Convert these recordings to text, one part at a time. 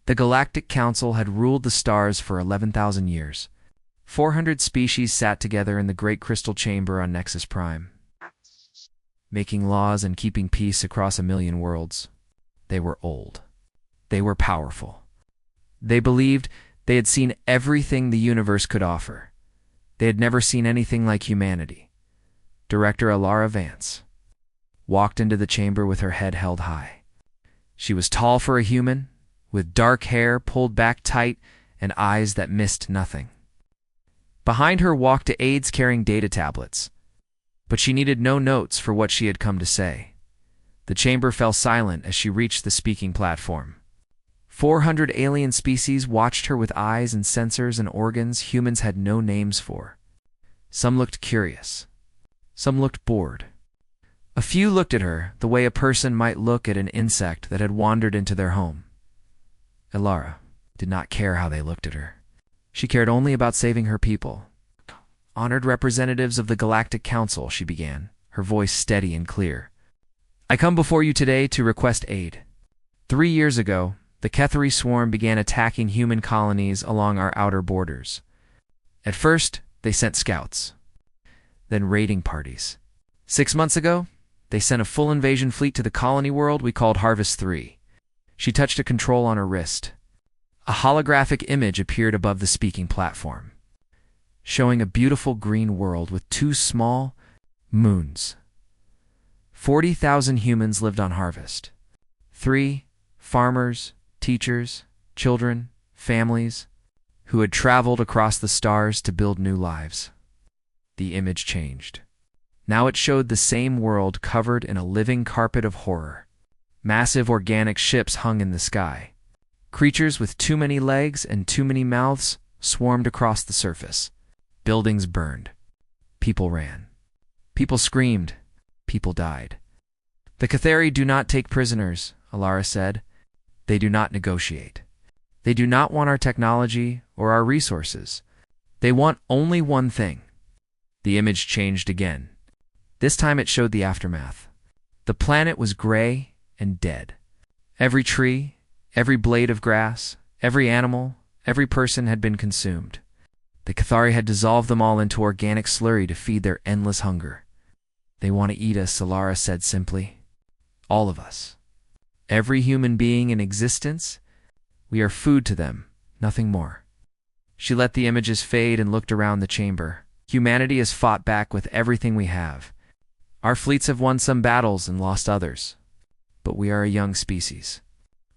The Galactic Council had ruled the stars for 11,000 years. 400 species sat together in the Great Crystal Chamber on Nexus Prime, making laws and keeping peace across a million worlds. They were old. They were powerful. They believed they had seen everything the universe could offer. They had never seen anything like humanity. Director Alara Vance walked into the chamber with her head held high. She was tall for a human, with dark hair pulled back tight and eyes that missed nothing. Behind her walked aides carrying data tablets, but she needed no notes for what she had come to say. The chamber fell silent as she reached the speaking platform. 400 alien species watched her with eyes and sensors and organs humans had no names for. Some looked curious. Some looked bored. A few looked at her the way a person might look at an insect that had wandered into their home. Alara did not care how they looked at her. She cared only about saving her people. Honored representatives of the Galactic Council, she began, her voice steady and clear. I come before you today to request aid. 3 years ago, the Kethari swarm began attacking human colonies along our outer borders. At first, they sent scouts, then raiding parties. 6 months ago, they sent a full invasion fleet to the colony world we called Harvest 3. She touched a control on her wrist. A holographic image appeared above the speaking platform, showing a beautiful green world with 2 small moons. 40,000 humans lived on Harvest. 3 farmers, teachers, children, families, who had traveled across the stars to build new lives. The image changed. Now it showed the same world covered in a living carpet of horror. Massive organic ships hung in the sky. Creatures with too many legs and too many mouths swarmed across the surface. Buildings burned. People ran. People screamed. People died. The Kethari do not take prisoners, Alara said. They do not negotiate. They do not want our technology or our resources. They want only one thing. The image changed again. This time it showed the aftermath. The planet was gray and dead. Every tree, every blade of grass, every animal, every person had been consumed. The Kethari had dissolved them all into organic slurry to feed their endless hunger. They want to eat us, Alara said simply. All of us. Every human being in existence, we are food to them, nothing more. She let the images fade and looked around the chamber. Humanity has fought back with everything we have. Our fleets have won some battles and lost others. But we are a young species.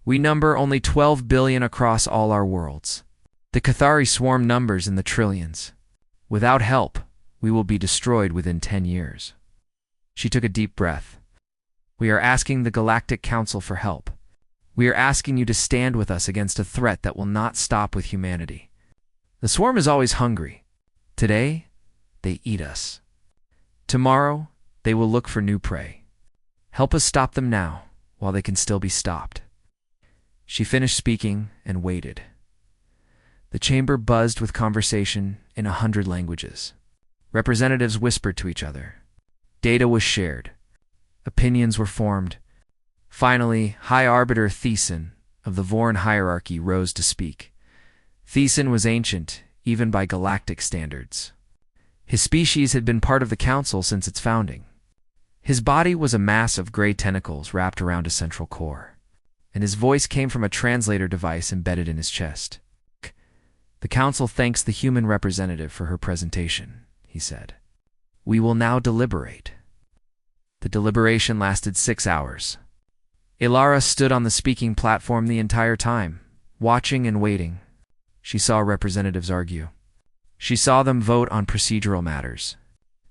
We number only 12 billion across all our worlds. The Kethari swarm numbers in the trillions. Without help, we will be destroyed within 10 years. She took a deep breath. We are asking the Galactic Council for help. We are asking you to stand with us against a threat that will not stop with humanity. The swarm is always hungry. Today, they eat us. Tomorrow, they will look for new prey. Help us stop them now, while they can still be stopped. She finished speaking and waited. The chamber buzzed with conversation in 100 languages. Representatives whispered to each other. Data was shared. Opinions were formed. Finally, High Arbiter Thiessen of the Vorn hierarchy rose to speak. Thiessen was ancient, even by galactic standards. His species had been part of the Council since its founding. His body was a mass of gray tentacles wrapped around a central core, and his voice came from a translator device embedded in his chest. The Council thanks the human representative for her presentation, he said. We will now deliberate. The deliberation lasted 6 hours. Alara stood on the speaking platform the entire time, watching and waiting. She saw representatives argue. She saw them vote on procedural matters.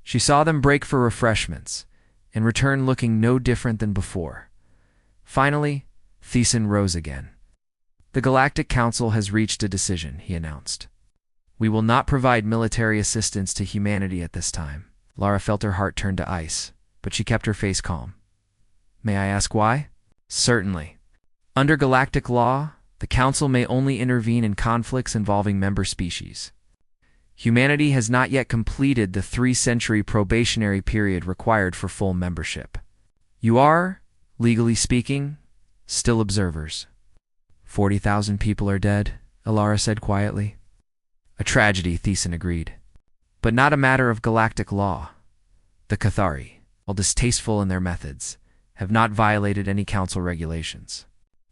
She saw them break for refreshments, and return looking no different than before. Finally, Thiessen rose again. The Galactic Council has reached a decision, he announced. We will not provide military assistance to humanity at this time. Lara felt her heart turn to ice, but she kept her face calm. May I ask why? Certainly. Under galactic law, the Council may only intervene in conflicts involving member species. Humanity has not yet completed the 3-century probationary period required for full membership. You are, legally speaking, still observers. 40,000 people are dead, Alara said quietly. A tragedy, Thiessen agreed. But not a matter of galactic law. The Cathari, while distasteful in their methods, have not violated any council regulations.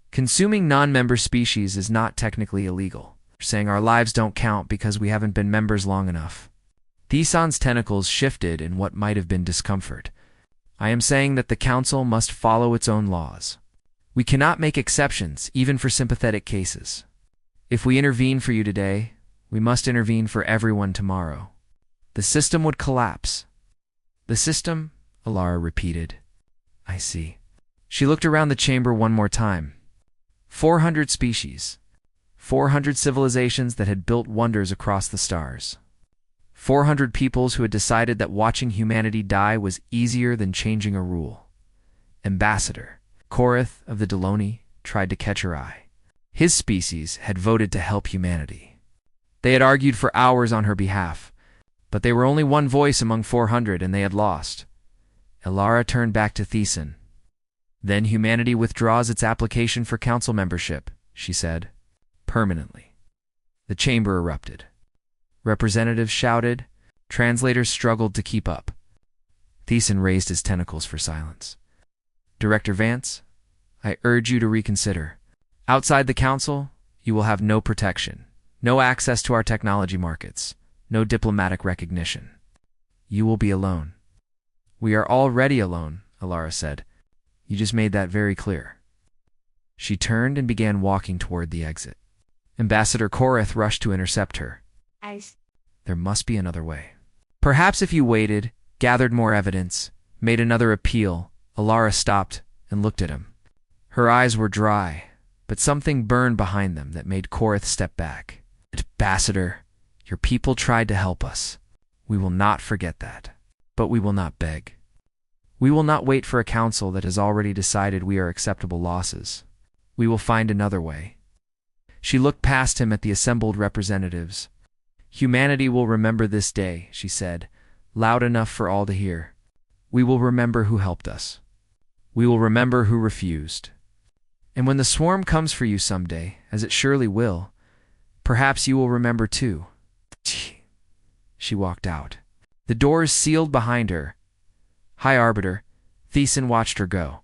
Consuming non-member species is not technically illegal, saying our lives don't count because we haven't been members long enough. Thiessen's tentacles shifted in what might have been discomfort. I am saying that the council must follow its own laws. We cannot make exceptions, even for sympathetic cases. If we intervene for you today, we must intervene for everyone tomorrow. The system would collapse. The system? Alara repeated. I see. She looked around the chamber one more time. 400 species. 400 civilizations that had built wonders across the stars. 400 peoples who had decided that watching humanity die was easier than changing a rule. Ambassador Korith of the Deloni tried to catch her eye. His species had voted to help humanity. They had argued for hours on her behalf, but they were only one voice among 400 and they had lost. Alara turned back to Thiessen. Then humanity withdraws its application for council membership, she said. Permanently. The chamber erupted. Representatives shouted. Translators struggled to keep up. Thiessen raised his tentacles for silence. Director Vance, I urge you to reconsider. Outside the council, you will have no protection, no access to our technology markets, no diplomatic recognition. You will be alone. We are already alone, Alara said. You just made that very clear. She turned and began walking toward the exit. Ambassador Korith rushed to intercept her. There must be another way. Perhaps if you waited, gathered more evidence, made another appeal. Alara stopped and looked at him. Her eyes were dry, but something burned behind them that made Korith step back. Ambassador, your people tried to help us. We will not forget that. But we will not beg. We will not wait for a council that has already decided we are acceptable losses. We will find another way. She looked past him at the assembled representatives. Humanity will remember this day, she said, loud enough for all to hear. We will remember who helped us. We will remember who refused. And when the swarm comes for you someday, as it surely will, perhaps you will remember too. She walked out. The doors sealed behind her. High Arbiter, Thiessen watched her go.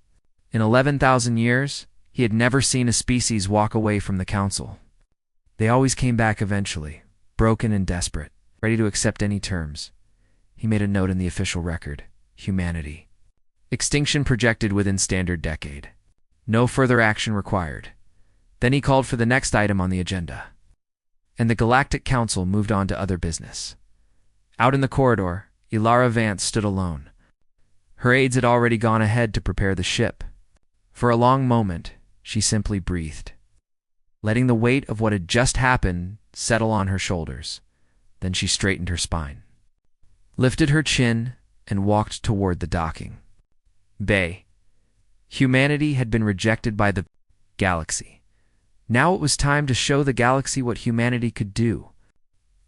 In 11,000 years, he had never seen a species walk away from the council. They always came back eventually, broken and desperate, ready to accept any terms. He made a note in the official record. Humanity. Extinction projected within standard decade. No further action required. Then he called for the next item on the agenda. And the Galactic Council moved on to other business. Out in the corridor, Alara Vance stood alone. Her aides had already gone ahead to prepare the ship. For a long moment, she simply breathed, letting the weight of what had just happened settle on her shoulders. Then she straightened her spine, lifted her chin, and walked toward the docking bay. Humanity had been rejected by the galaxy. Now it was time to show the galaxy what humanity could do.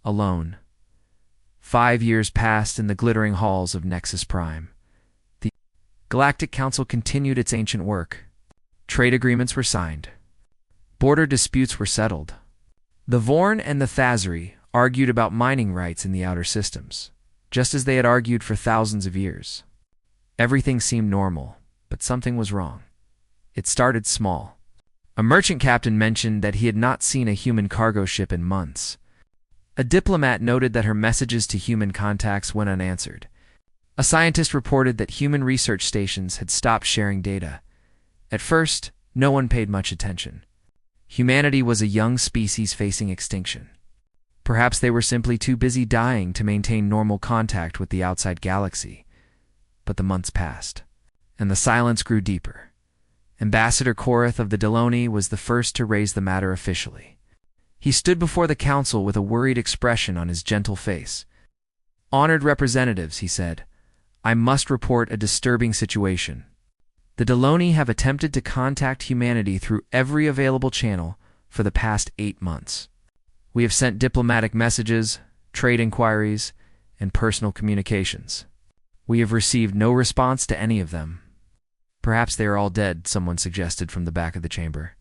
Alone. 5 years passed in the glittering halls of Nexus Prime. The Galactic Council continued its ancient work. Trade agreements were signed. Border disputes were settled. The Vorn and the Thazari argued about mining rights in the outer systems, just as they had argued for thousands of years. Everything seemed normal, but something was wrong. It started small. A merchant captain mentioned that he had not seen a human cargo ship in months. A diplomat noted that her messages to human contacts went unanswered. A scientist reported that human research stations had stopped sharing data. At first, no one paid much attention. Humanity was a young species facing extinction. Perhaps they were simply too busy dying to maintain normal contact with the outside galaxy. But the months passed, and the silence grew deeper. Ambassador Korith of the Deloni was the first to raise the matter officially. He stood before the council with a worried expression on his gentle face. "Honored representatives," he said, "I must report a disturbing situation. The Deloni have attempted to contact humanity through every available channel for the past 8 months. We have sent diplomatic messages, trade inquiries, and personal communications. We have received no response to any of them." "Perhaps they are all dead," someone suggested from the back of the chamber.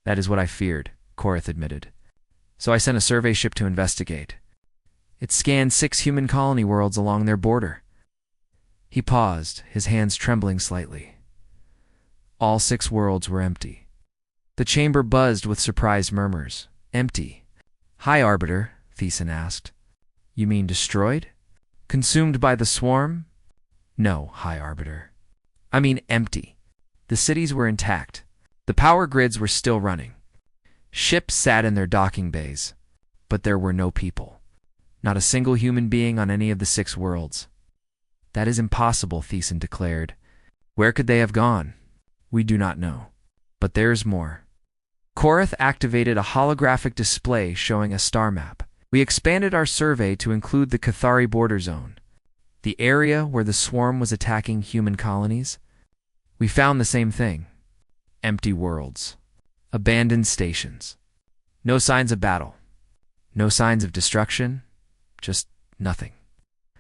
That is what I feared, Korath admitted. So I sent a survey ship to investigate. It scanned 6 human colony worlds along their border. He paused, his hands trembling slightly. All 6 worlds were empty. The chamber buzzed with surprised murmurs. Empty. Hi, Arbiter, Thiessen asked. You mean destroyed? Consumed by the swarm? No, High Arbiter. I mean empty. The cities were intact. The power grids were still running. Ships sat in their docking bays. But there were no people. Not a single human being on any of the 6 worlds. That is impossible, Thiessen declared. Where could they have gone? We do not know. But there's more. Korath activated a holographic display showing a star map. We expanded our survey to include the Cathari border zone, the area where the swarm was attacking human colonies. We found the same thing. Empty worlds. Abandoned stations. No signs of battle. No signs of destruction. Just nothing.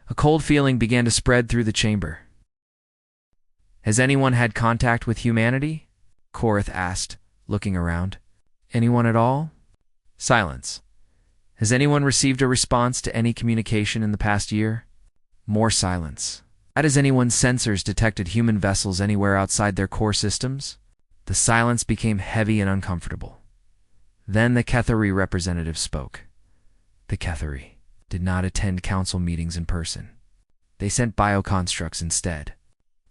A cold feeling began to spread through the chamber. Has anyone had contact with humanity? Korath asked, looking around. Anyone at all? Silence. Has anyone received a response to any communication in the past year? More silence. Has anyone's sensors detected human vessels anywhere outside their core systems? The silence became heavy and uncomfortable. Then the Cathari representative spoke. The Cathari did not attend council meetings in person. They sent bioconstructs instead.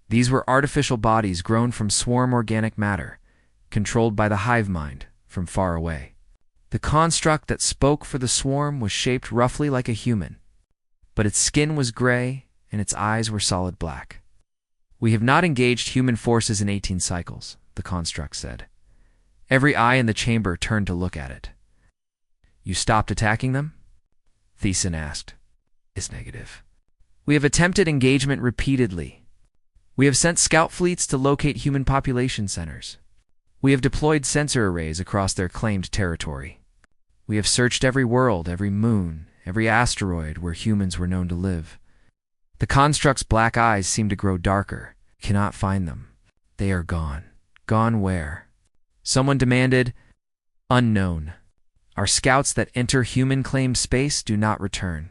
These were artificial bodies grown from swarm organic matter, controlled by the hive mind from far away. The construct that spoke for the swarm was shaped roughly like a human, but its skin was gray and its eyes were solid black. We have not engaged human forces in 18 cycles, the construct said. Every eye in the chamber turned to look at it. You stopped attacking them? Thiessen asked. It's negative. We have attempted engagement repeatedly. We have sent scout fleets to locate human population centers. We have deployed sensor arrays across their claimed territory. We have searched every world, every moon, every asteroid where humans were known to live. The construct's black eyes seem to grow darker. Cannot find them. They are gone. Gone where? Someone demanded. Unknown. Our scouts that enter human-claimed space do not return.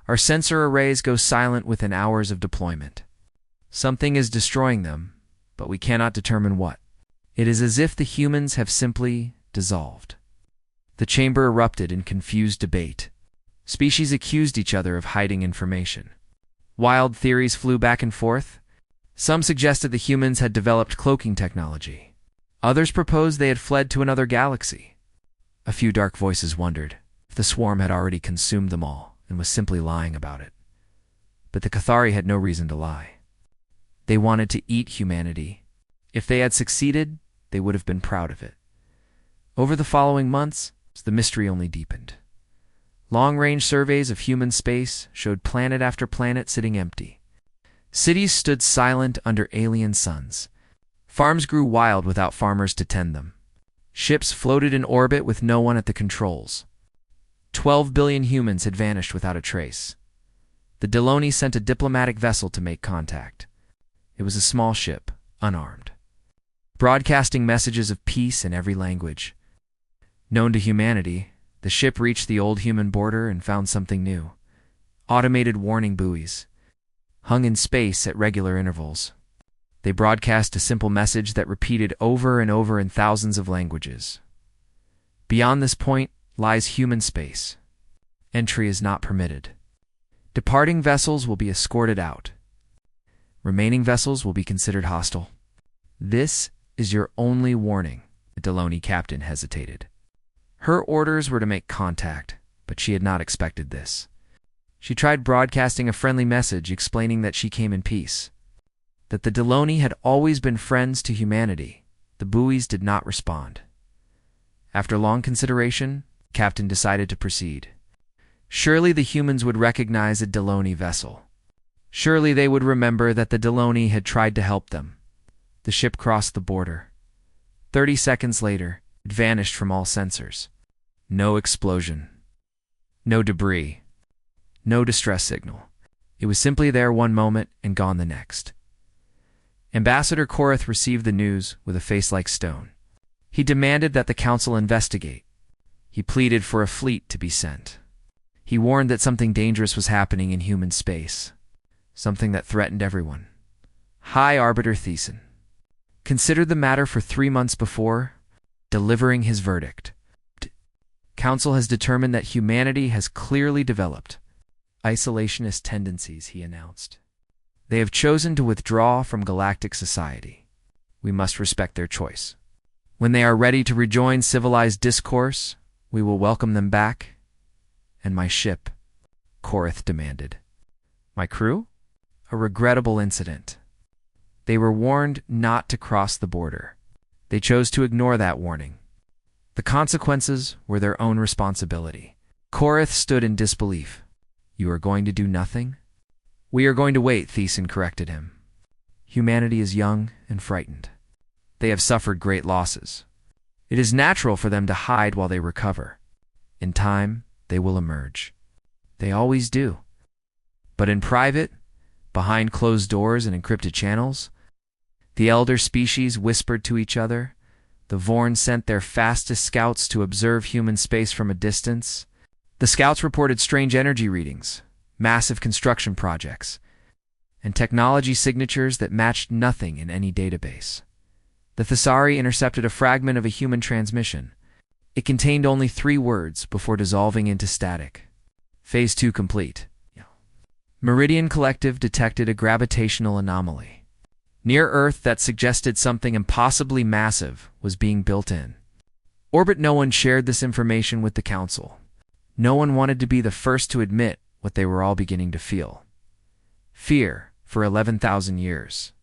Our sensor arrays go silent within hours of deployment. Something is destroying them, but we cannot determine what. It is as if the humans have simply dissolved. The chamber erupted in confused debate. Species accused each other of hiding information. Wild theories flew back and forth. Some suggested the humans had developed cloaking technology. Others proposed they had fled to another galaxy. A few dark voices wondered if the swarm had already consumed them all and was simply lying about it. But the Cathari had no reason to lie. They wanted to eat humanity. If they had succeeded, they would have been proud of it. Over the following months, the mystery only deepened. Long-range surveys of human space showed planet after planet sitting empty. Cities stood silent under alien suns. Farms grew wild without farmers to tend them. Ships floated in orbit with no one at the controls. 12 billion humans had vanished without a trace. The Deloni sent a diplomatic vessel to make contact. It was a small ship, unarmed, broadcasting messages of peace in every language. Known to humanity, the ship reached the old human border and found something new. Automated warning buoys, hung in space at regular intervals. They broadcast a simple message that repeated over and over in thousands of languages. Beyond this point lies human space. Entry is not permitted. Departing vessels will be escorted out. Remaining vessels will be considered hostile. This is your only warning, the Deloni captain hesitated. Her orders were to make contact, but she had not expected this. She tried broadcasting a friendly message explaining that she came in peace, that the Deloni had always been friends to humanity. The buoys did not respond. After long consideration, the captain decided to proceed. Surely the humans would recognize a Deloni vessel. Surely they would remember that the Deloni had tried to help them. The ship crossed the border. 30 seconds later, it vanished from all sensors. No explosion. No debris. No distress signal. It was simply there one moment and gone the next. Ambassador Korath received the news with a face like stone. He demanded that the council investigate. He pleaded for a fleet to be sent. He warned that something dangerous was happening in human space, something that threatened everyone. High Arbiter Thesan considered the matter for 3 months before delivering his verdict. Council has determined that humanity has clearly developed isolationist tendencies, he announced. They have chosen to withdraw from galactic society. We must respect their choice. When they are ready to rejoin civilized discourse, we will welcome them back. And my ship, Korath demanded. My crew? A regrettable incident. They were warned not to cross the border. They chose to ignore that warning. The consequences were their own responsibility. Korath stood in disbelief. You are going to do nothing? We are going to wait, Thesan corrected him. Humanity is young and frightened. They have suffered great losses. It is natural for them to hide while they recover. In time, they will emerge. They always do. But in private, behind closed doors and encrypted channels, the elder species whispered to each other. The Vorn sent their fastest scouts to observe human space from a distance. The scouts reported strange energy readings, massive construction projects, and technology signatures that matched nothing in any database. The Thesari intercepted a fragment of a human transmission. It contained only 3 words before dissolving into static. Phase 2 complete. Meridian Collective detected a gravitational anomaly near Earth that suggested something impossibly massive was being built in orbit. No one shared this information with the Council. No one wanted to be the first to admit what they were all beginning to feel. Fear for 11,000 years.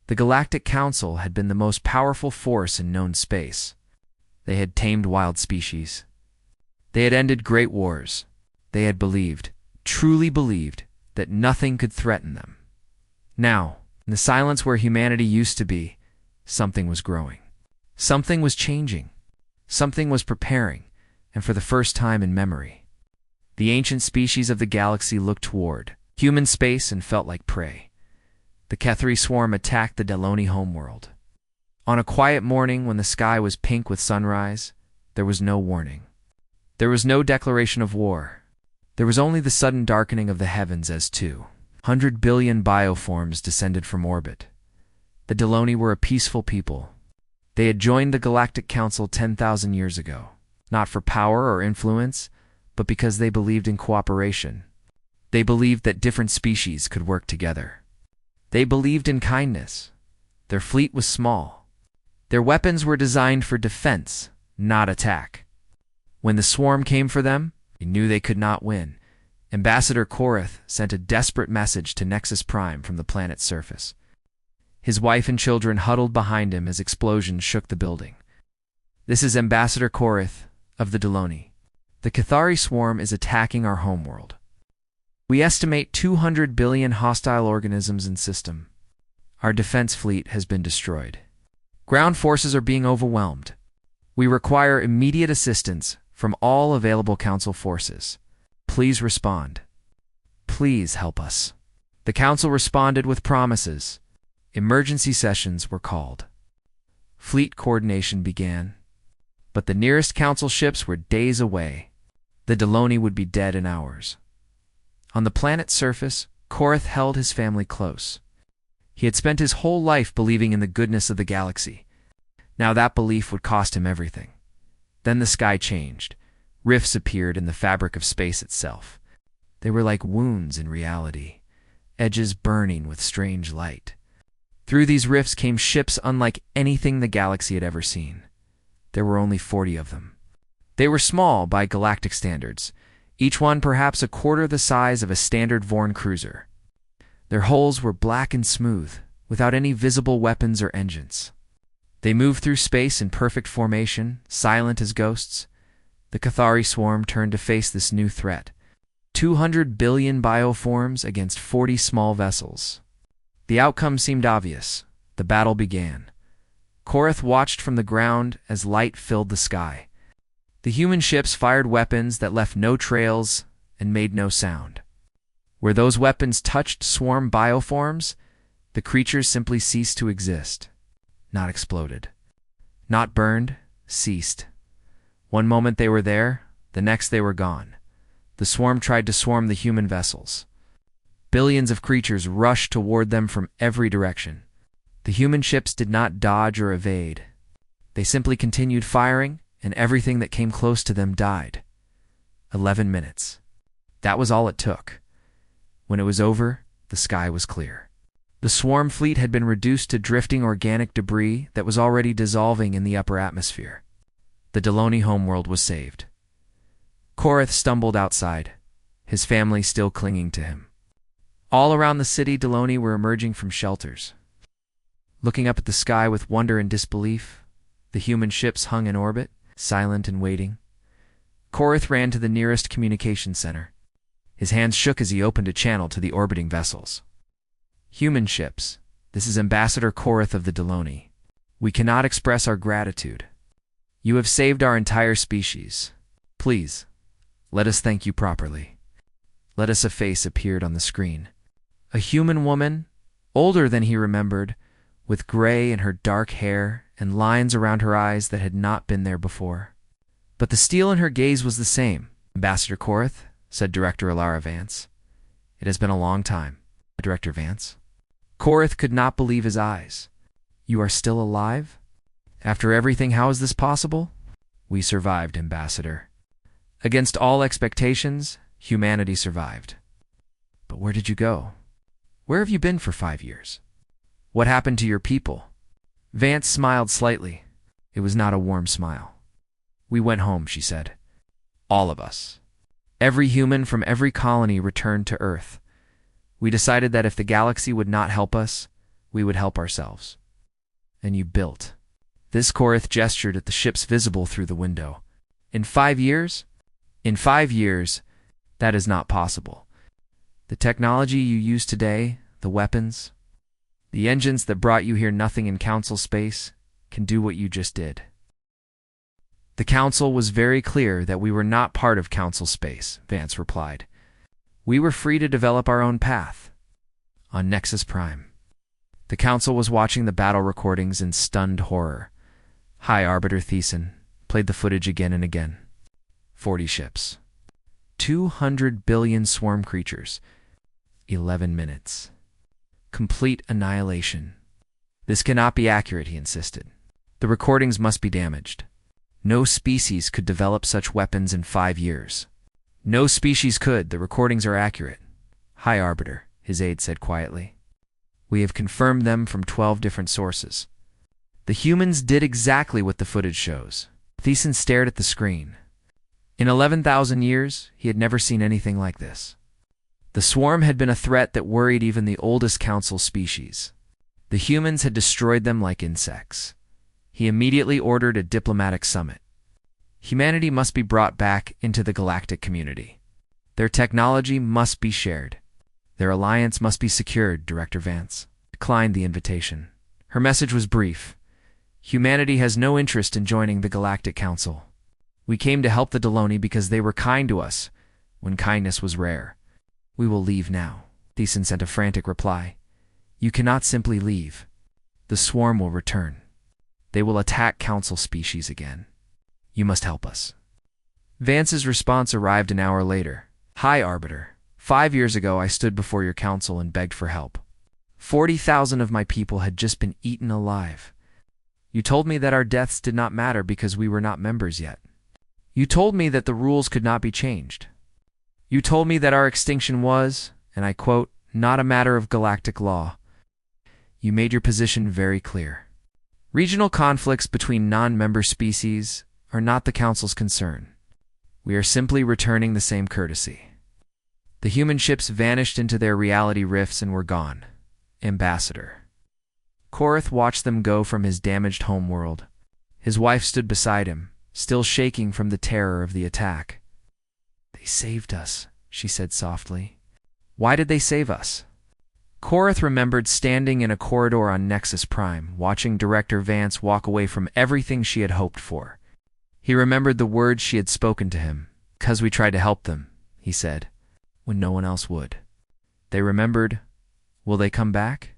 The Galactic Council had been the most powerful force in known space. They had tamed wild species. They had ended great wars. They had believed, truly believed, that nothing could threaten them. Now, in the silence where humanity used to be, something was growing. Something was changing. Something was preparing, and for the first time in memory, the ancient species of the galaxy looked toward human space and felt like prey. The Kethri swarm attacked the Deloni homeworld. On a quiet morning when the sky was pink with sunrise, there was no warning. There was no declaration of war. There was only the sudden darkening of the heavens as 200 billion bioforms descended from orbit. The Deloni were a peaceful people. They had joined the Galactic Council 10,000 years ago, not for power or influence, but because they believed in cooperation. They believed that different species could work together. They believed in kindness. Their fleet was small. Their weapons were designed for defense, not attack. When the swarm came for them, they knew they could not win. Ambassador Korath sent a desperate message to Nexus Prime from the planet's surface. His wife and children huddled behind him as explosions shook the building. This is Ambassador Korath of the Deloni. The Kethari swarm is attacking our homeworld. We estimate 200 billion hostile organisms in system. Our defense fleet has been destroyed. Ground forces are being overwhelmed. We require immediate assistance from all available Council forces. Please respond. Please help us. The Council responded with promises. Emergency sessions were called. Fleet coordination began. But the nearest Council ships were days away. The Deloni would be dead in hours. On the planet's surface, Korath held his family close. He had spent his whole life believing in the goodness of the galaxy. Now that belief would cost him everything. Then the sky changed. Rifts appeared in the fabric of space itself. They were like wounds in reality, edges burning with strange light. Through these rifts came ships unlike anything the galaxy had ever seen. There were only 40 of them. They were small by galactic standards, each one perhaps a quarter the size of a standard Vorn cruiser. Their hulls were black and smooth, without any visible weapons or engines. They moved through space in perfect formation, silent as ghosts. The Kethari swarm turned to face this new threat. 200 billion bioforms against 40 small vessels. The outcome seemed obvious. The battle began. Korath watched from the ground as light filled the sky. The human ships fired weapons that left no trails and made no sound. Where those weapons touched swarm bioforms, the creatures simply ceased to exist, not exploded. Not burned, ceased. One moment they were there, the next they were gone. The swarm tried to swarm the human vessels. Billions of creatures rushed toward them from every direction. The human ships did not dodge or evade. They simply continued firing, and everything that came close to them died. 11 minutes. That was all it took. When it was over, the sky was clear. The swarm fleet had been reduced to drifting organic debris that was already dissolving in the upper atmosphere. The Delony homeworld was saved. Korath stumbled outside, his family still clinging to him. All around the city, Delony were emerging from shelters. Looking up at the sky with wonder and disbelief, the human ships hung in orbit, silent and waiting. Korath ran to the nearest communication center. His hands shook as he opened a channel to the orbiting vessels. Human ships, this is Ambassador Korath of the Delony. We cannot express our gratitude. You have saved our entire species. Please, let us thank you properly. Let us. A face appeared on the screen. A human woman, older than he remembered, with gray in her dark hair and lines around her eyes that had not been there before. But the steel in her gaze was the same. Ambassador Korath, said Director Alara Vance. It has been a long time, Director Vance. Korath could not believe his eyes. You are still alive? After everything, how is this possible? We survived, Ambassador. Against all expectations, humanity survived. But where did you go? Where have you been for 5 years? What happened to your people? Vance smiled slightly. It was not a warm smile. We went home, she said. All of us. Every human from every colony returned to Earth. We decided that if the galaxy would not help us, we would help ourselves. And you built. This Korath gestured at the ships visible through the window. In 5 years? In 5 years, that is not possible. The technology you use today, the weapons, the engines that brought you here, nothing in Council space can do what you just did. The Council was very clear that we were not part of Council space, Vance replied. We were free to develop our own path. On Nexus Prime. The Council was watching the battle recordings in stunned horror. High Arbiter Thiessen played the footage again and again. 40 ships. 200 billion swarm creatures. 11 minutes. Complete annihilation. This cannot be accurate, he insisted. The recordings must be damaged. No species could develop such weapons in 5 years. No species could. The recordings are accurate. High Arbiter, his aide said quietly. We have confirmed them from 12 different sources. The humans did exactly what the footage shows. Thiessen stared at the screen. In 11,000 years, he had never seen anything like this. The swarm had been a threat that worried even the oldest Council species. The humans had destroyed them like insects. He immediately ordered a diplomatic summit. Humanity must be brought back into the galactic community. Their technology must be shared. Their alliance must be secured, Director Vance declined the invitation. Her message was brief. Humanity has no interest in joining the Galactic Council. We came to help the Delony because they were kind to us when kindness was rare. We will leave now. Thiessen sent a frantic reply. You cannot simply leave. The swarm will return. They will attack Council species again. You must help us. Vance's response arrived an hour later. High Arbiter, 5 years ago I stood before your council and begged for help. 40,000 of my people had just been eaten alive. You told me that our deaths did not matter because we were not members yet. You told me that the rules could not be changed. You told me that our extinction was, and I quote, not a matter of galactic law. You made your position very clear. Regional conflicts between non-member species are not the Council's concern. We are simply returning the same courtesy. The human ships vanished into their reality rifts and were gone. Ambassador. Korath watched them go from his damaged homeworld. His wife stood beside him, still shaking from the terror of the attack. They saved us, she said softly. Why did they save us? Korath remembered standing in a corridor on Nexus Prime, watching Director Vance walk away from everything she had hoped for. He remembered the words she had spoken to him. Because we tried to help them, he said, when no one else would. They remembered, will they come back?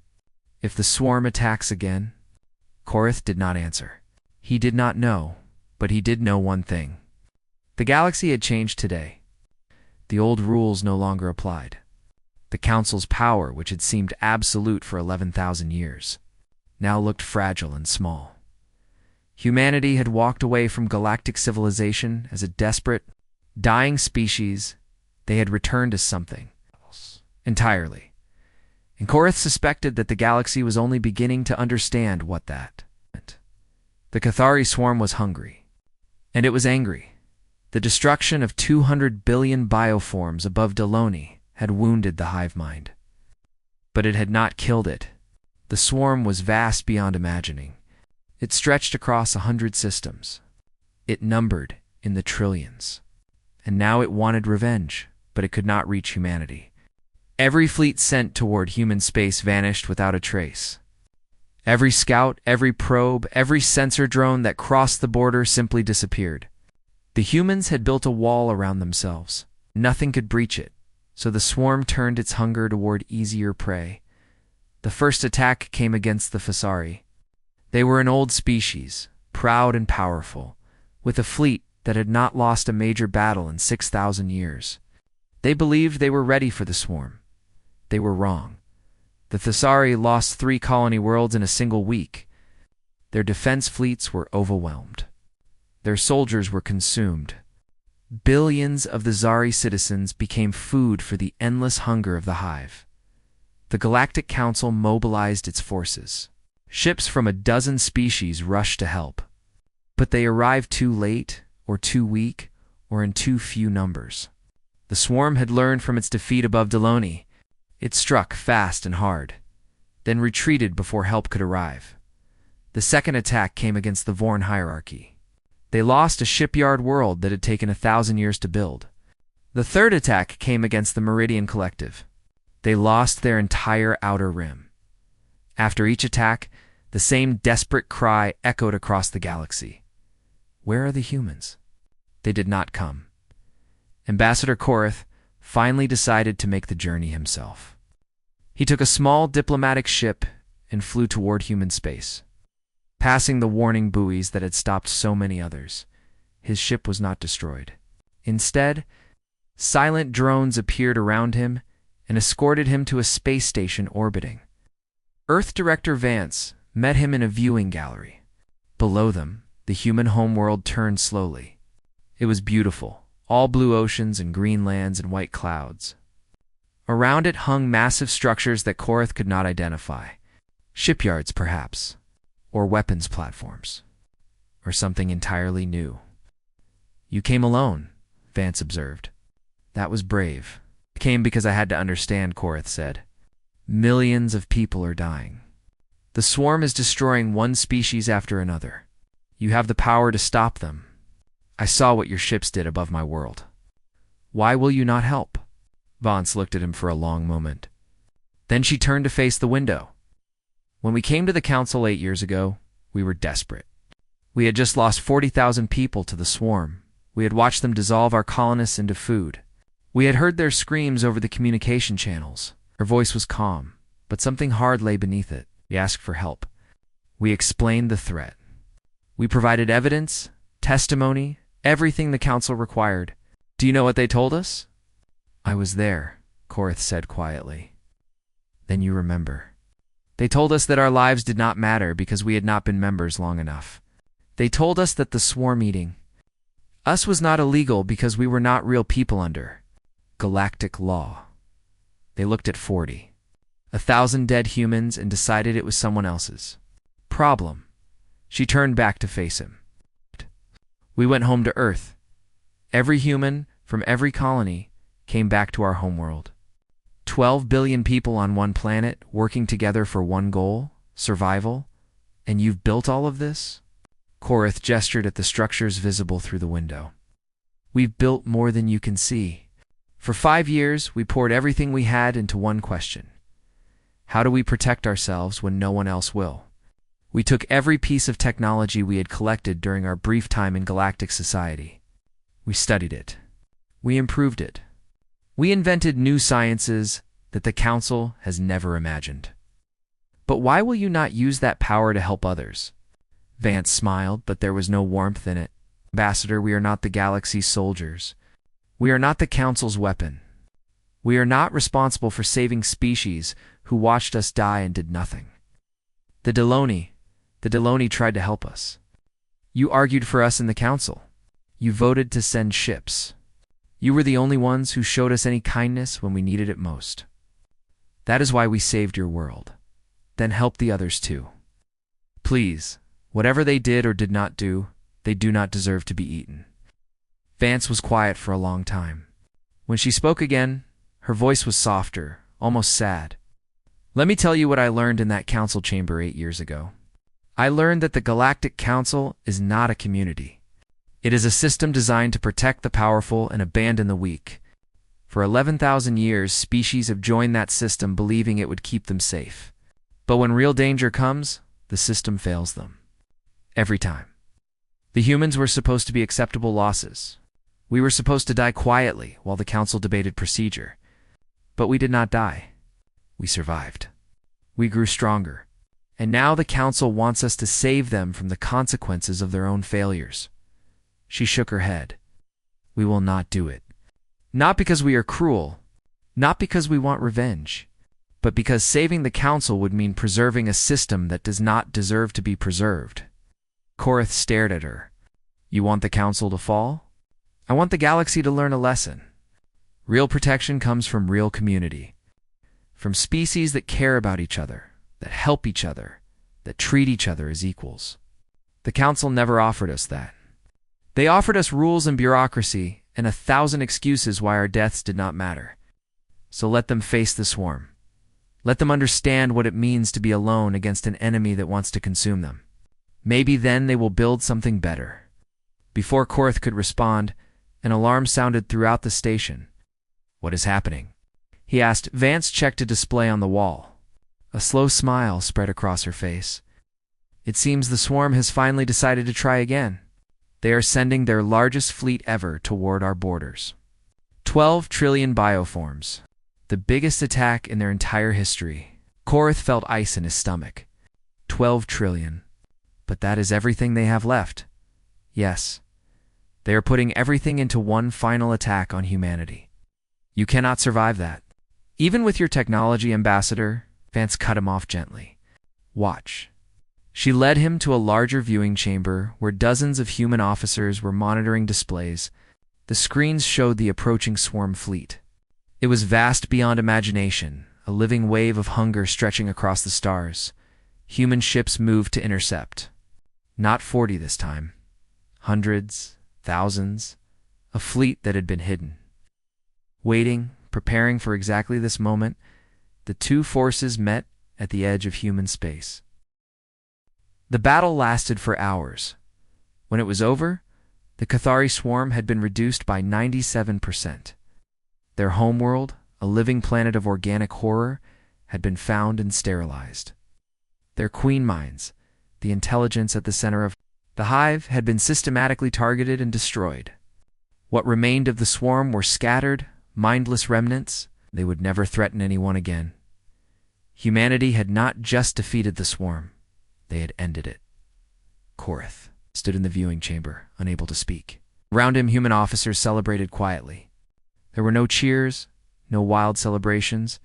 If the swarm attacks again? Korath did not answer. He did not know, but he did know one thing. The galaxy had changed today. The old rules no longer applied. The Council's power, which had seemed absolute for 11,000 years, now looked fragile and small. Humanity had walked away from galactic civilization as a desperate, dying species. They had returned to something else entirely. And Korath suspected that the galaxy was only beginning to understand what that meant. The Cathari swarm was hungry, and it was angry. The destruction of 200 billion bioforms above Deloni had wounded the hive mind. But it had not killed it. The swarm was vast beyond imagining. It stretched across 100 systems. It numbered in the trillions. And now it wanted revenge, but it could not reach humanity. Every fleet sent toward human space vanished without a trace. Every scout, every probe, every sensor drone that crossed the border simply disappeared. The humans had built a wall around themselves. Nothing could breach it, so the swarm turned its hunger toward easier prey. The first attack came against the Fasari. They were an old species, proud and powerful, with a fleet that had not lost a major battle in 6,000 years. They believed they were ready for the swarm. They were wrong. The Thessari lost 3 colony worlds in a single week. Their defense fleets were overwhelmed. Their soldiers were consumed. Billions of the Zari citizens became food for the endless hunger of the hive. The Galactic Council mobilized its forces. Ships from a dozen species rushed to help. But they arrived too late, or too weak, or in too few numbers. The swarm had learned from its defeat above Deloni. It struck fast and hard, then retreated before help could arrive. The second attack came against the Vorn hierarchy. They lost a shipyard world that had taken 1,000 years to build. The third attack came against the Meridian Collective. They lost their entire outer rim. After each attack, the same desperate cry echoed across the galaxy. Where are the humans? They did not come. Ambassador Korath finally decided to make the journey himself. He took a small diplomatic ship and flew toward human space. Passing the warning buoys that had stopped so many others, his ship was not destroyed. Instead, silent drones appeared around him and escorted him to a space station orbiting. Earth Director Vance met him in a viewing gallery. Below them, the human homeworld turned slowly. It was beautiful, all blue oceans and green lands and white clouds. Around it hung massive structures that Korath could not identify. Shipyards, perhaps, or weapons platforms, or something entirely new. You came alone, Vance observed. That was brave. I came because I had to understand, Korath said. Millions of people are dying. The swarm is destroying one species after another. You have the power to stop them. I saw what your ships did above my world. Why will you not help? Vance looked at him for a long moment. Then she turned to face the window. When we came to the council 8 years ago, we were desperate. We had just lost 40,000 people to the swarm. We had watched them dissolve our colonists into food. We had heard their screams over the communication channels. Her voice was calm, but something hard lay beneath it. We asked for help. We explained the threat. We provided evidence, testimony, everything the council required. Do you know what they told us? I was there, Korath said quietly. Then you remember. They told us that our lives did not matter because we had not been members long enough. They told us that the swarm eating us was not illegal because we were not real people under galactic law. They looked at 40, 1,000 dead humans, and decided it was someone else's problem. She turned back to face him. We went home to Earth. Every human from every colony came back to our homeworld. 12 billion people on one planet working together for one goal, survival, and you've built all of this? Korath gestured at the structures visible through the window. We've built more than you can see. For 5 years, we poured everything we had into one question. How do we protect ourselves when no one else will? We took every piece of technology we had collected during our brief time in galactic society. We studied it. We improved it. We invented new sciences that the Council has never imagined. But why will you not use that power to help others? Vance smiled, but there was no warmth in it. Ambassador, we are not the galaxy's soldiers. We are not the Council's weapon. We are not responsible for saving species who watched us die and did nothing. The Deloni tried to help us. You argued for us in the Council. You voted to send ships. You were the only ones who showed us any kindness when we needed it most. That is why we saved your world. Then help the others too. Please, whatever they did or did not do, they do not deserve to be eaten. Vance was quiet for a long time. When she spoke again, her voice was softer, almost sad. Let me tell you what I learned in that council chamber 8 years ago. I learned that the Galactic Council is not a community. It is a system designed to protect the powerful and abandon the weak. For 11,000 years, species have joined that system believing it would keep them safe. But when real danger comes, the system fails them. Every time. The humans were supposed to be acceptable losses. We were supposed to die quietly while the council debated procedure. But we did not die. We survived. We grew stronger. And now the council wants us to save them from the consequences of their own failures. She shook her head. We will not do it. Not because we are cruel, not because we want revenge, but because saving the council would mean preserving a system that does not deserve to be preserved. Korath stared at her. You want the council to fall? I want the galaxy to learn a lesson. Real protection comes from real community. From species that care about each other, that help each other, that treat each other as equals. The council never offered us that. They offered us rules and bureaucracy and 1,000 excuses why our deaths did not matter. So let them face the swarm. Let them understand what it means to be alone against an enemy that wants to consume them. Maybe then they will build something better. Before Korath could respond, an alarm sounded throughout the station. What is happening? He asked. Vance checked a display on the wall. A slow smile spread across her face. It seems the swarm has finally decided to try again. They are sending their largest fleet ever toward our borders. 12 trillion bioforms. The biggest attack in their entire history. Korath felt ice in his stomach. 12 trillion. But that is everything they have left. Yes. They are putting everything into one final attack on humanity. You cannot survive that. Even with your technology, Ambassador, Vance cut him off gently. Watch. She led him to a larger viewing chamber where dozens of human officers were monitoring displays. The screens showed the approaching swarm fleet. It was vast beyond imagination, a living wave of hunger stretching across the stars. Human ships moved to intercept. Not 40 this time. Hundreds, thousands, a fleet that had been hidden. Waiting, preparing for exactly this moment, the two forces met at the edge of human space. The battle lasted for hours. When it was over, the Cathari swarm had been reduced by 97%. Their homeworld, a living planet of organic horror, had been found and sterilized. Their queen minds, the intelligence at the center of the hive, had been systematically targeted and destroyed. What remained of the swarm were scattered, mindless remnants. They would never threaten anyone again. Humanity had not just defeated the swarm. They had ended it. Korath stood in the viewing chamber, unable to speak. Around him, human officers celebrated quietly. There were no cheers, no wild celebrations,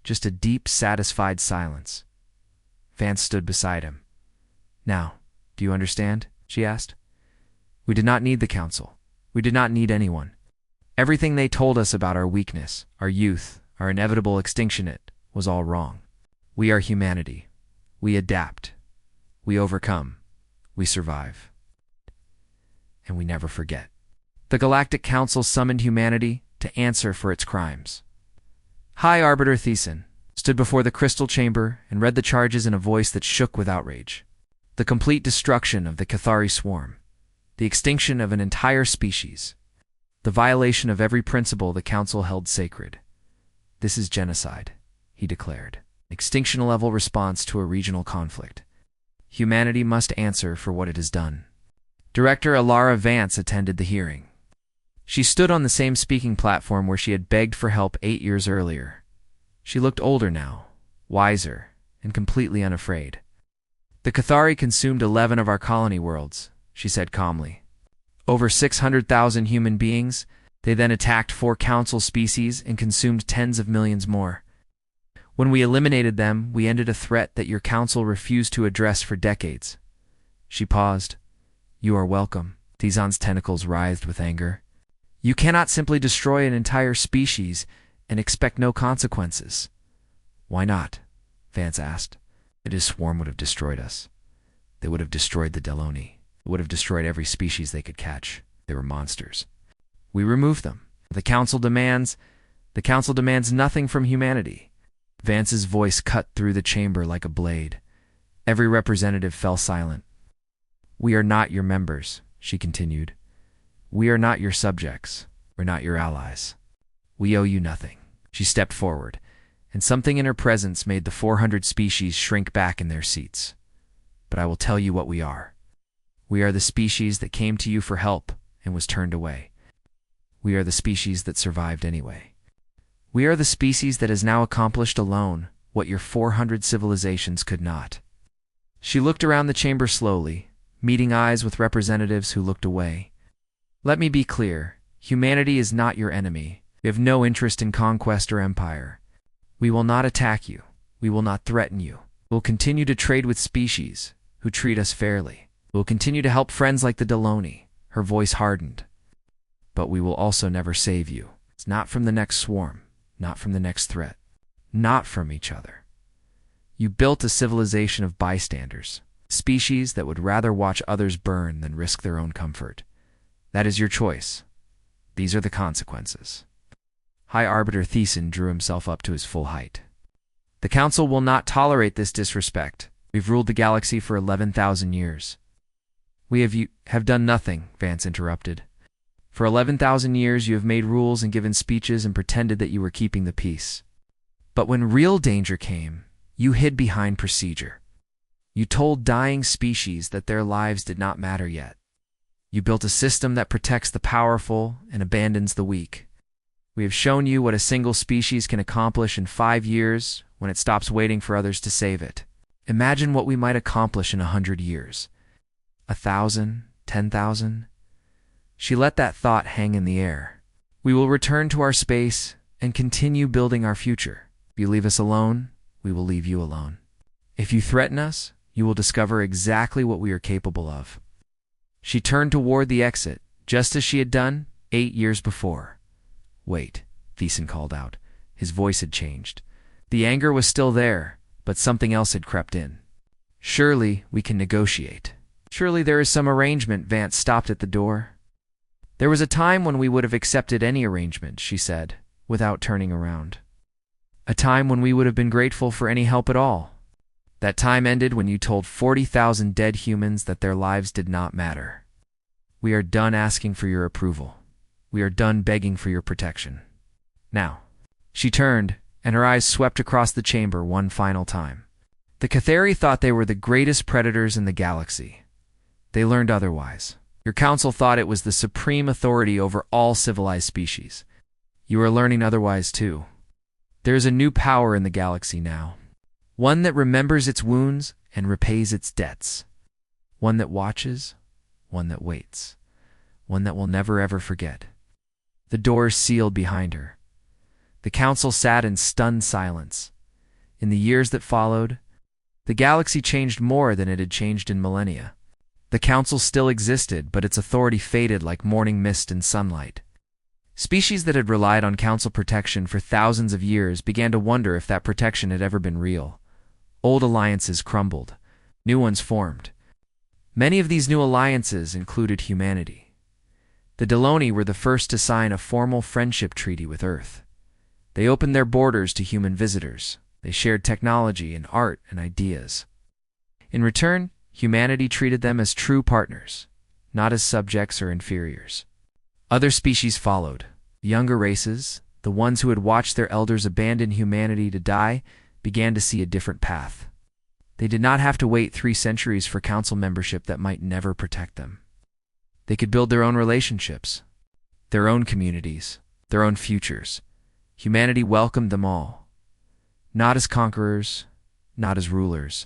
just a deep, satisfied silence. Vance stood beside him. Now, do you understand? She asked. We did not need the council. We did not need anyone. Everything they told us about our weakness, our youth, our inevitable extinction, it was all wrong. We are humanity. We adapt. We overcome. We survive. And we never forget. The Galactic Council summoned humanity to answer for its crimes. High Arbiter Thiessen stood before the crystal chamber and read the charges in a voice that shook with outrage. The complete destruction of the Cathari swarm. The extinction of an entire species. The violation of every principle the Council held sacred. This is genocide, he declared. Extinction-level response to a regional conflict. Humanity must answer for what it has done. Director Alara Vance attended the hearing. She stood on the same speaking platform where she had begged for help 8 years earlier. She looked older now, wiser, and completely unafraid. The Cathari consumed 11 of our colony worlds, she said calmly. Over 600,000 human beings. They then attacked 4 council species and consumed tens of millions more. When we eliminated them, we ended a threat that your council refused to address for decades. She paused. You are welcome. Tizan's tentacles writhed with anger. You cannot simply destroy an entire species and expect no consequences. Why not? Vance asked. This swarm would have destroyed us. They would have destroyed the Deloni. It would have destroyed every species they could catch. They were monsters. We removed them. The council demands nothing from humanity. Vance's voice cut through the chamber like a blade. Every representative fell silent. We are not your members, she continued. We are not your subjects. We're not your allies. We owe you nothing. She stepped forward, and something in her presence made the 400 species shrink back in their seats. But I will tell you what we are. We are the species that came to you for help and was turned away. We are the species that survived anyway. We are the species that has now accomplished alone what your 400 civilizations could not. She looked around the chamber slowly, meeting eyes with representatives who looked away. Let me be clear, humanity is not your enemy. We have no interest in conquest or empire. We will not attack you. We will not threaten you. We'll continue to trade with species who treat us fairly. We'll continue to help friends like the Deloni. Her voice hardened. But we will also never save you. It's not from the next swarm, not from the next threat, not from each other. You built a civilization of bystanders, species that would rather watch others burn than risk their own comfort. That is your choice. These are the consequences. High Arbiter Thiessen drew himself up to his full height. The Council will not tolerate this disrespect. We've ruled the galaxy for 11,000 years. We have done nothing, Vance interrupted. For 11,000 years you have made rules and given speeches and pretended that you were keeping the peace. But when real danger came, you hid behind procedure. You told dying species that their lives did not matter yet. You built a system that protects the powerful and abandons the weak. We have shown you what a single species can accomplish in 5 years when it stops waiting for others to save it. Imagine what we might accomplish in 100 years. 1,000, 10,000. She let that thought hang in the air. We will return to our space and continue building our future. If you leave us alone, we will leave you alone. If you threaten us, you will discover exactly what we are capable of. She turned toward the exit, just as she had done 8 years before. Wait, Thiessen called out. His voice had changed. The anger was still there, but something else had crept in. Surely we can negotiate. Surely there is some arrangement. Vance stopped at the door. There was a time when we would have accepted any arrangement, she said, without turning around. A time when we would have been grateful for any help at all. That time ended when you told 40,000 dead humans that their lives did not matter. We are done asking for your approval. We are done begging for your protection. Now. She turned, and her eyes swept across the chamber one final time. The Cathari thought they were the greatest predators in the galaxy. They learned otherwise. Your council thought it was the supreme authority over all civilized species. You are learning otherwise too. There is a new power in the galaxy now. One that remembers its wounds and repays its debts. One that watches, one that waits. One that will never ever forget. The doors sealed behind her. The council sat in stunned silence. In the years that followed, the galaxy changed more than it had changed in millennia. The council still existed, but its authority faded like morning mist in sunlight. Species that had relied on council protection for thousands of years began to wonder if that protection had ever been real. Old alliances crumbled. New ones formed. Many of these new alliances included humanity. The Deloni were the first to sign a formal friendship treaty with Earth. They opened their borders to human visitors. They shared technology and art and ideas. In return, humanity treated them as true partners, not as subjects or inferiors. Other species followed. Younger races, the ones who had watched their elders abandon humanity to die, began to see a different path. They did not have to wait 3 centuries for council membership that might never protect them. They could build their own relationships, their own communities, their own futures. Humanity welcomed them all. Not as conquerors, not as rulers,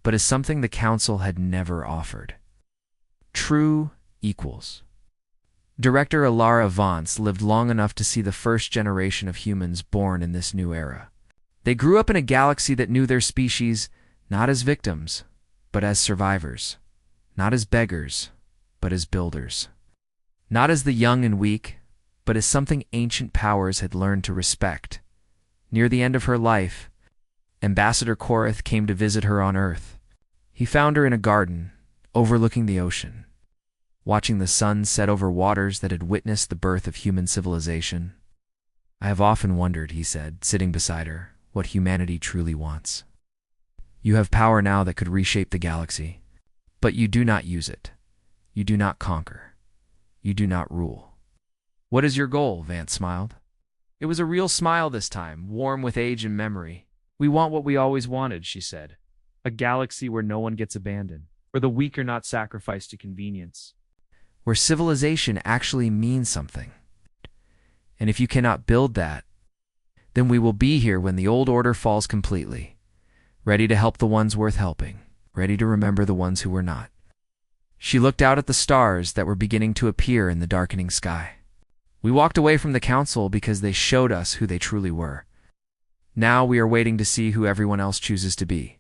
but as something the Council had never offered. True equals. Director Alara Vance lived long enough to see the first generation of humans born in this new era. They grew up in a galaxy that knew their species not as victims, but as survivors. Not as beggars, but as builders. Not as the young and weak, but as something ancient powers had learned to respect. Near the end of her life, Ambassador Korath came to visit her on Earth. He found her in a garden, overlooking the ocean, watching the sun set over waters that had witnessed the birth of human civilization. "I have often wondered," he said, sitting beside her, "what humanity truly wants. You have power now that could reshape the galaxy, but you do not use it. You do not conquer. You do not rule." "What is your goal?" Vance smiled. It was a real smile this time, warm with age and memory. "We want what we always wanted," she said. "A galaxy where no one gets abandoned, where the weak are not sacrificed to convenience, where civilization actually means something. And if you cannot build that, then we will be here when the old order falls completely, ready to help the ones worth helping, ready to remember the ones who were not." She looked out at the stars that were beginning to appear in the darkening sky. "We walked away from the Council because they showed us who they truly were. Now we are waiting to see who everyone else chooses to be."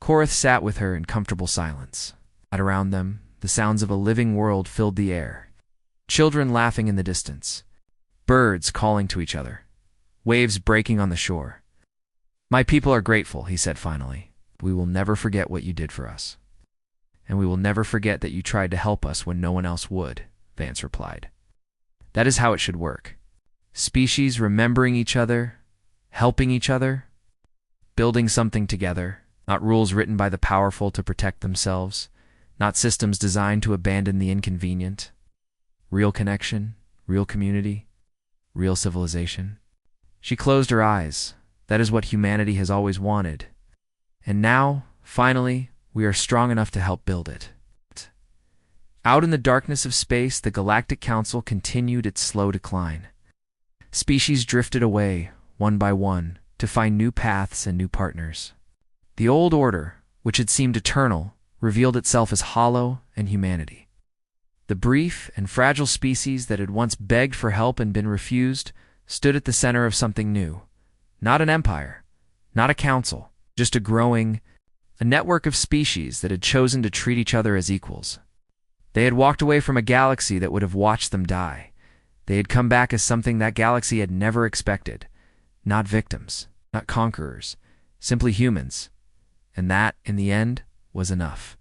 Korath sat with her in comfortable silence. Around them, the sounds of a living world filled the air. Children laughing in the distance. Birds calling to each other. Waves breaking on the shore. "My people are grateful," he said finally. "We will never forget what you did for us. And we will never forget that you tried to help us when no one else would," Vance replied. "That is how it should work. Species remembering each other, helping each other, building something together, not rules written by the powerful to protect themselves, not systems designed to abandon the inconvenient. Real connection, real community, real civilization." She closed her eyes. That is what humanity has always wanted. And now, finally, we are strong enough to help build it. Out in the darkness of space, the Galactic Council continued its slow decline. Species drifted away, one by one, to find new paths and new partners. The old order, which had seemed eternal, revealed itself as hollow and humanity. The brief and fragile species that had once begged for help and been refused stood at the center of something new. Not an empire, not a council, just a network of species that had chosen to treat each other as equals. They had walked away from a galaxy that would have watched them die. They had come back as something that galaxy had never expected. Not victims, not conquerors, simply humans. And that, in the end, was enough.